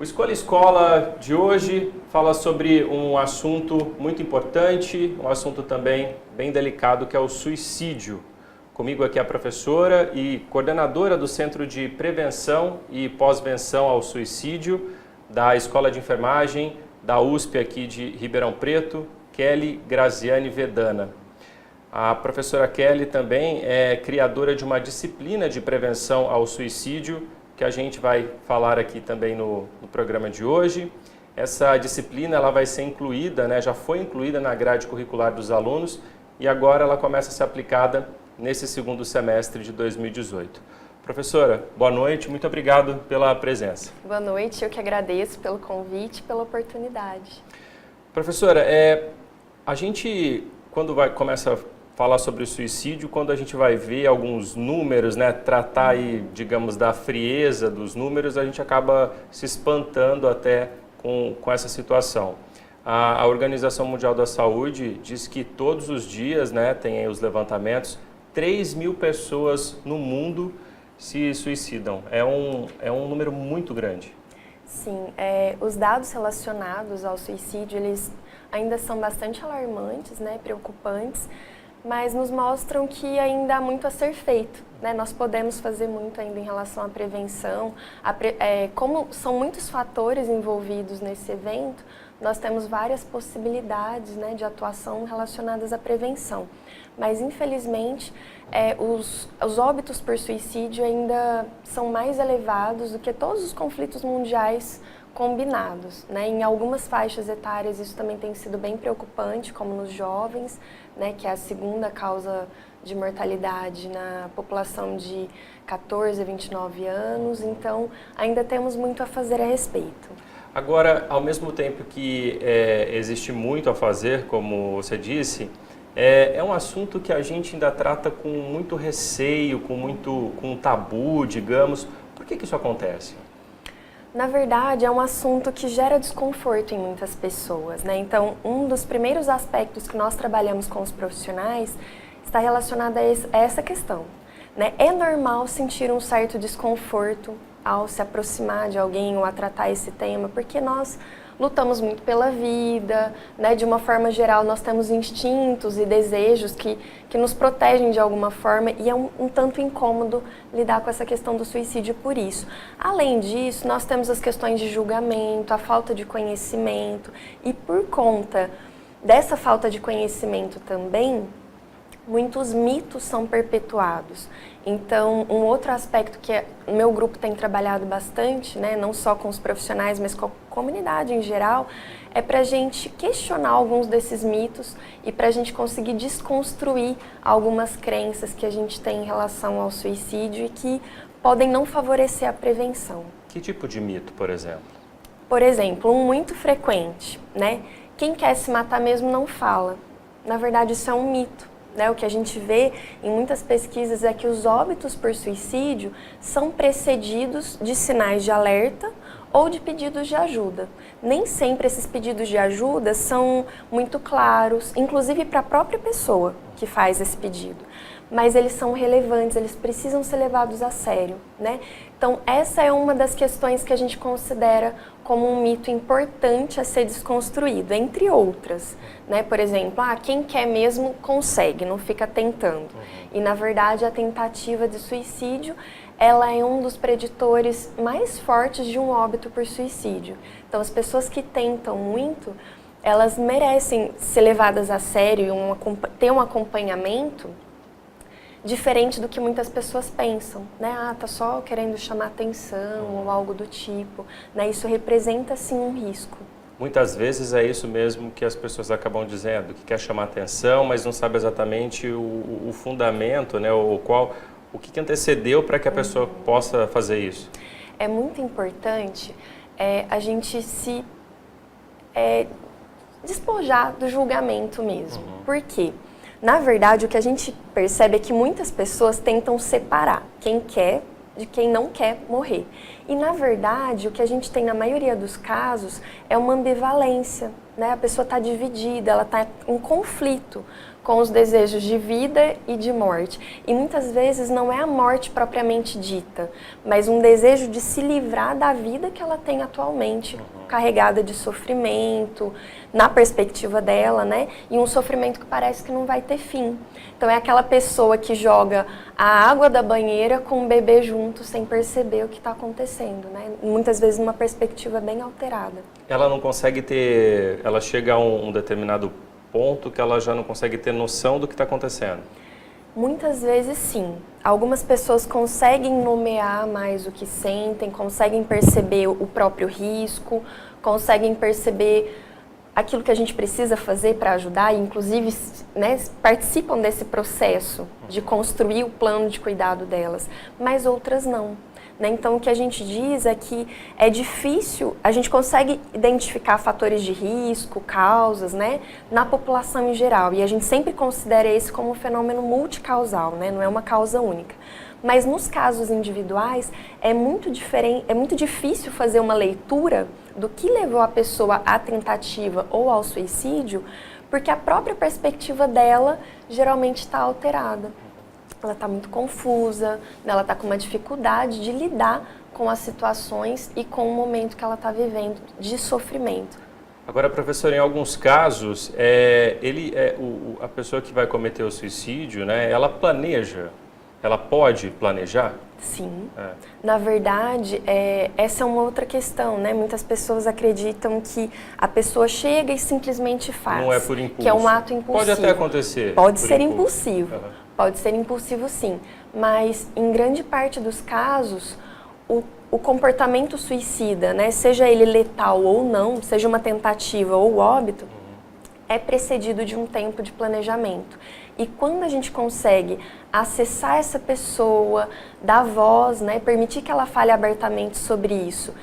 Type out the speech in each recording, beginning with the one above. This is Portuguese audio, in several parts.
O Escolha Escola de hoje fala sobre um assunto muito importante, um assunto também bem delicado, que é o suicídio. Comigo aqui é a professora e coordenadora do Centro de Prevenção e Pós-Venção ao Suicídio da Escola de Enfermagem da USP aqui de Ribeirão Preto, Kelly Graziane Vedana. A professora Kelly também é criadora de uma disciplina de prevenção ao suicídio, que a gente vai falar aqui também no programa de hoje. Essa disciplina ela vai ser incluída, já foi incluída na grade curricular dos alunos e agora ela começa a ser aplicada nesse segundo semestre de 2018. Professora, boa noite, muito obrigado pela presença. Boa noite, eu que agradeço pelo convite e pela oportunidade. Professora, a gente, quando começa a falar sobre o suicídio, quando a gente vai ver alguns números, tratar aí, digamos, da frieza dos números, a gente acaba se espantando até com essa situação. A Organização Mundial da Saúde diz que todos os dias, tem aí os levantamentos, 3.000 pessoas no mundo se suicidam. É um número muito grande. Sim, os dados relacionados ao suicídio, eles ainda são bastante alarmantes, preocupantes, mas nos mostram que ainda há muito a ser feito. Nós podemos fazer muito ainda em relação à prevenção. Como são muitos fatores envolvidos nesse evento, nós temos várias possibilidades de atuação relacionadas à prevenção. Mas, infelizmente, os óbitos por suicídio ainda são mais elevados do que todos os conflitos mundiais combinados. Em algumas faixas etárias isso também tem sido bem preocupante, como nos jovens, que é a segunda causa de mortalidade na população de 14 a 29 anos. Então, ainda temos muito a fazer a respeito. Agora, ao mesmo tempo que existe muito a fazer, como você disse, é um assunto que a gente ainda trata com muito receio, com tabu, digamos. Por que isso acontece? Na verdade, é um assunto que gera desconforto em muitas pessoas, Então, um dos primeiros aspectos que nós trabalhamos com os profissionais está relacionado a essa questão, É normal sentir um certo desconforto ao se aproximar de alguém ou a tratar esse tema, porque nós lutamos muito pela vida, De uma forma geral, nós temos instintos e desejos que nos protegem de alguma forma e é um tanto incômodo lidar com essa questão do suicídio por isso. Além disso, nós temos as questões de julgamento, a falta de conhecimento e por conta dessa falta de conhecimento também, muitos mitos são perpetuados. Então, um outro aspecto que o meu grupo tem trabalhado bastante, não só com os profissionais, mas com a comunidade em geral, é para a gente questionar alguns desses mitos e para a gente conseguir desconstruir algumas crenças que a gente tem em relação ao suicídio e que podem não favorecer a prevenção. Que tipo de mito, por exemplo? Por exemplo, um muito frequente, Quem quer se matar mesmo não fala. Na verdade, isso é um mito. O que a gente vê em muitas pesquisas é que os óbitos por suicídio são precedidos de sinais de alerta ou de pedidos de ajuda. Nem sempre esses pedidos de ajuda são muito claros, inclusive para a própria pessoa que faz esse pedido. Mas eles são relevantes, eles precisam ser levados a sério, Então, essa é uma das questões que a gente considera como um mito importante a ser desconstruído, entre outras, Por exemplo, quem quer mesmo consegue, não fica tentando. E, na verdade, a tentativa de suicídio, ela é um dos preditores mais fortes de um óbito por suicídio. Então, as pessoas que tentam muito, elas merecem ser levadas a sério e ter um acompanhamento diferente do que muitas pessoas pensam, tá só querendo chamar atenção ou algo do tipo, Isso representa, sim, um risco. Muitas vezes é isso mesmo que as pessoas acabam dizendo, que quer chamar atenção, mas não sabe exatamente o fundamento, o que antecedeu para que a pessoa possa fazer isso. É muito importante a gente se despojar do julgamento mesmo. Por quê? Na verdade, o que a gente percebe é que muitas pessoas tentam separar quem quer de quem não quer morrer. E, na verdade, o que a gente tem na maioria dos casos é uma ambivalência, né? A pessoa está dividida, ela está em conflito com os desejos de vida e de morte. E muitas vezes não é a morte propriamente dita, mas um desejo de se livrar da vida que ela tem atualmente, carregada de sofrimento, na perspectiva dela, né? E um sofrimento que parece que não vai ter fim. Então é aquela pessoa que joga a água da banheira com o bebê junto sem perceber o que está acontecendo, né? Muitas vezes numa perspectiva bem alterada. Ela não consegue ter, ela chega a um determinado ponto que ela já não consegue ter noção do que está acontecendo. Muitas vezes sim. Algumas pessoas conseguem nomear mais o que sentem, conseguem perceber o próprio risco, conseguem perceber aquilo que a gente precisa fazer para ajudar, e inclusive, né, participam desse processo de construir o plano de cuidado delas, mas outras não. Então, o que a gente diz é que é difícil, a gente consegue identificar fatores de risco, causas, né, na população em geral, e a gente sempre considera esse como um fenômeno multicausal, né, não é uma causa única. Mas nos casos individuais, é muito difícil fazer uma leitura do que levou a pessoa à tentativa ou ao suicídio, porque a própria perspectiva dela geralmente está alterada. Ela está muito confusa, ela está com uma dificuldade de lidar com as situações e com o momento que ela está vivendo de sofrimento. Agora, professor, em alguns casos, a pessoa que vai cometer o suicídio, né, ela planeja, ela pode planejar? Sim. Na verdade, essa é uma outra questão, né? Muitas pessoas acreditam que a pessoa chega e simplesmente faz. Não é por impulso. Que é um ato impulsivo. Pode até acontecer. Pode ser impulsivo. Pode ser impulsivo, sim. Mas, em grande parte dos casos, o comportamento suicida, né, seja ele letal ou não, seja uma tentativa ou óbito, é precedido de um tempo de planejamento. E quando a gente consegue acessar essa pessoa, dar voz, né, permitir que ela fale abertamente sobre isso,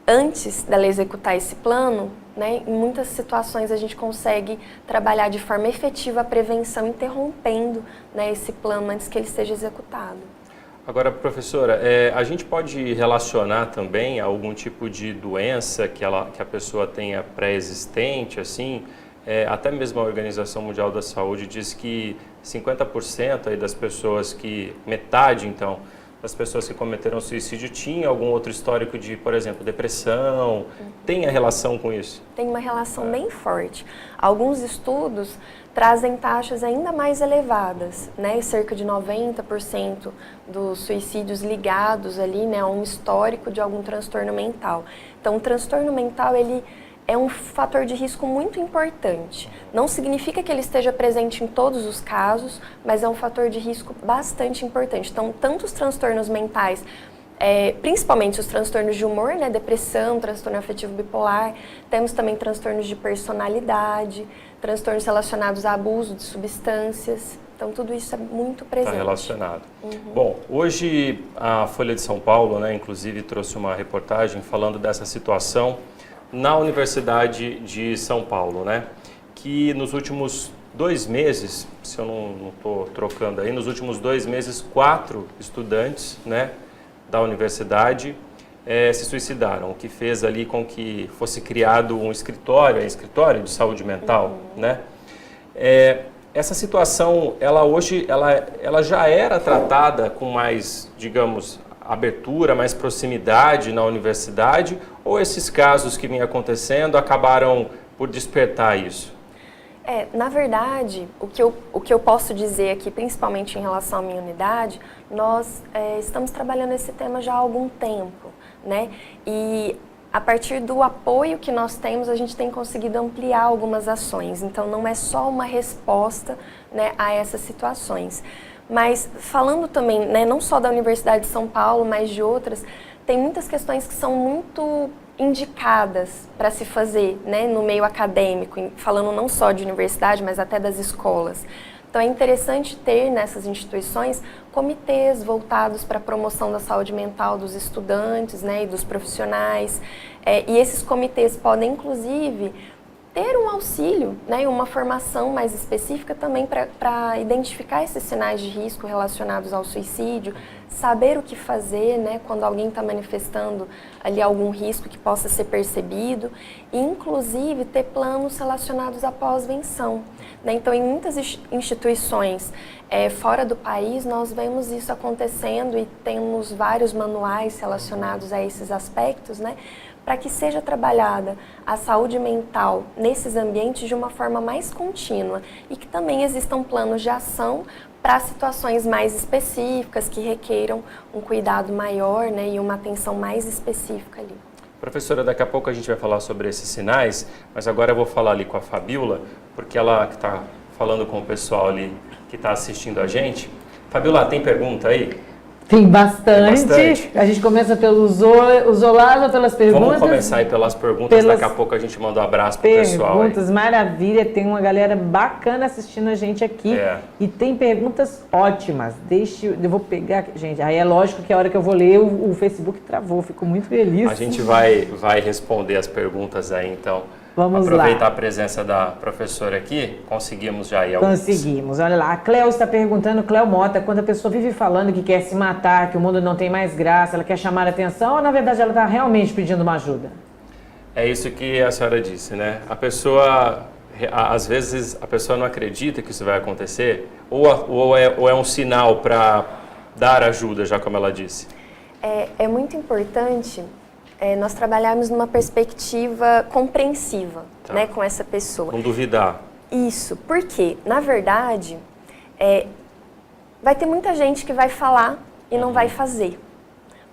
antes dela executar esse plano, né, em muitas situações a gente consegue trabalhar de forma efetiva a prevenção, interrompendo, né, esse plano antes que ele seja executado. Agora, professora, a gente pode relacionar também a algum tipo de doença que a pessoa tenha pré-existente, assim? Até mesmo a Organização Mundial da Saúde diz que 50% aí das pessoas metade então, das pessoas que cometeram suicídio tinha algum outro histórico de, por exemplo, depressão. Tem a relação com isso? Tem uma relação bem forte. Alguns estudos trazem taxas ainda mais elevadas, né? Cerca de 90% dos suicídios ligados ali, né, a um histórico de algum transtorno mental. Então, o transtorno mental, ele é um fator de risco muito importante. Não significa que ele esteja presente em todos os casos, mas é um fator de risco bastante importante. Então, tanto os transtornos mentais, principalmente os transtornos de humor, né, depressão, transtorno afetivo bipolar, temos também transtornos de personalidade, transtornos relacionados a abuso de substâncias. Então, tudo isso é muito presente. Está relacionado. Bom, hoje a Folha de São Paulo, né, inclusive, trouxe uma reportagem falando dessa situação na Universidade de São Paulo, né? Que nos últimos 2 meses, se eu não estou trocando aí, nos últimos 2 meses, 4 estudantes, né, da universidade se suicidaram, o que fez ali com que fosse criado um escritório de saúde mental, né? Essa situação, ela já era tratada com mais, digamos, abertura, mais proximidade na universidade, ou esses casos que vêm acontecendo acabaram por despertar isso? Na verdade, o que eu posso dizer aqui, principalmente em relação à minha unidade, nós estamos trabalhando esse tema já há algum tempo, né? E a partir do apoio que nós temos, a gente tem conseguido ampliar algumas ações. Então, não é só uma resposta, né, a essas situações. Mas falando também, né, não só da Universidade de São Paulo, mas de outras, tem muitas questões que são muito indicadas para se fazer, né, no meio acadêmico, falando não só de universidade, mas até das escolas. Então é interessante ter nessas instituições comitês voltados para a promoção da saúde mental dos estudantes, né, e dos profissionais. E esses comitês podem, inclusive, ter um auxílio, né, uma formação mais específica também para identificar esses sinais de risco relacionados ao suicídio, saber o que fazer, né, quando alguém está manifestando ali algum risco que possa ser percebido, e inclusive ter planos relacionados à pós-venção, né? Então, em muitas instituições fora do país, nós vemos isso acontecendo e temos vários manuais relacionados a esses aspectos, né, para que seja trabalhada a saúde mental nesses ambientes de uma forma mais contínua e que também existam planos de ação para situações mais específicas que requeiram um cuidado maior, né, e uma atenção mais específica ali. Professora, daqui a pouco a gente vai falar sobre esses sinais, mas agora eu vou falar ali com a Fabiola, porque ela que está falando com o pessoal ali que está assistindo a gente. Fabiola, tem pergunta aí? Tem bastante. A gente começa pelos olás ou pelas perguntas? Vamos começar aí pelas perguntas, daqui a pouco a gente manda um abraço pro pessoal. Perguntas, maravilha, tem uma galera bacana assistindo a gente aqui. E tem perguntas ótimas. Eu vou pegar, gente, aí é lógico que a hora que eu vou ler o Facebook travou, fico muito feliz. A gente vai responder as perguntas aí, então. Vamos aproveitar lá. A presença da professora aqui, conseguimos já ir alguns. Conseguimos, olha lá. A Cleo está perguntando, Cleo Mota, quando a pessoa vive falando que quer se matar, que o mundo não tem mais graça, ela quer chamar a atenção ou na verdade ela está realmente pedindo uma ajuda? É isso que a senhora disse, né? A pessoa, às vezes, a pessoa não acredita que isso vai acontecer ou é um sinal para dar ajuda, já como ela disse? É muito importante nós trabalharmos numa perspectiva compreensiva, né, com essa pessoa. Não duvidar. Isso, porque, na verdade, vai ter muita gente que vai falar e não vai fazer.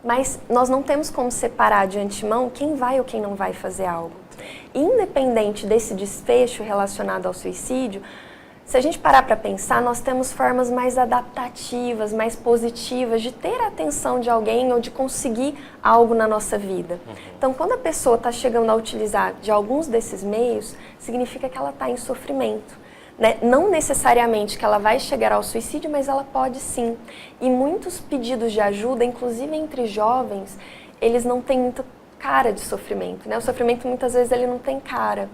Mas nós não temos como separar de antemão quem vai ou quem não vai fazer algo. Independente desse desfecho relacionado ao suicídio, se a gente parar para pensar, nós temos formas mais adaptativas, mais positivas de ter a atenção de alguém ou de conseguir algo na nossa vida. Então, quando a pessoa está chegando a utilizar de alguns desses meios, significa que ela está em sofrimento, né? Não necessariamente que ela vai chegar ao suicídio, mas ela pode sim. E muitos pedidos de ajuda, inclusive entre jovens, eles não têm muita cara de sofrimento, né? O sofrimento muitas vezes ele não tem cara.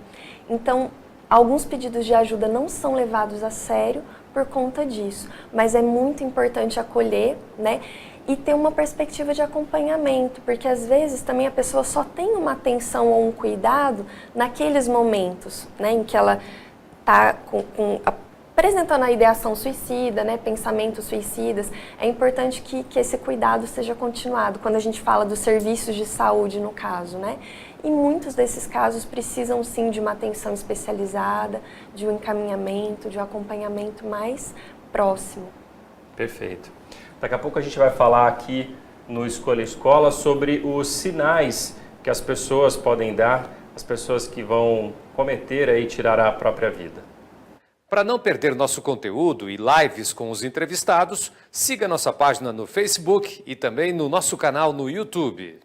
Então, alguns pedidos de ajuda não são levados a sério por conta disso, mas é muito importante acolher, né, e ter uma perspectiva de acompanhamento, porque às vezes também a pessoa só tem uma atenção ou um cuidado naqueles momentos, né, em que ela está apresentando a ideação suicida, né, pensamentos suicidas. É importante que esse cuidado seja continuado, quando a gente fala dos serviços de saúde, no caso, né? E muitos desses casos precisam sim de uma atenção especializada, de um encaminhamento, de um acompanhamento mais próximo. Perfeito. Daqui a pouco a gente vai falar aqui no Escolha Escola sobre os sinais que as pessoas podem dar, as pessoas que vão cometer e tirar a própria vida. Para não perder nosso conteúdo e lives com os entrevistados, siga nossa página no Facebook e também no nosso canal no YouTube.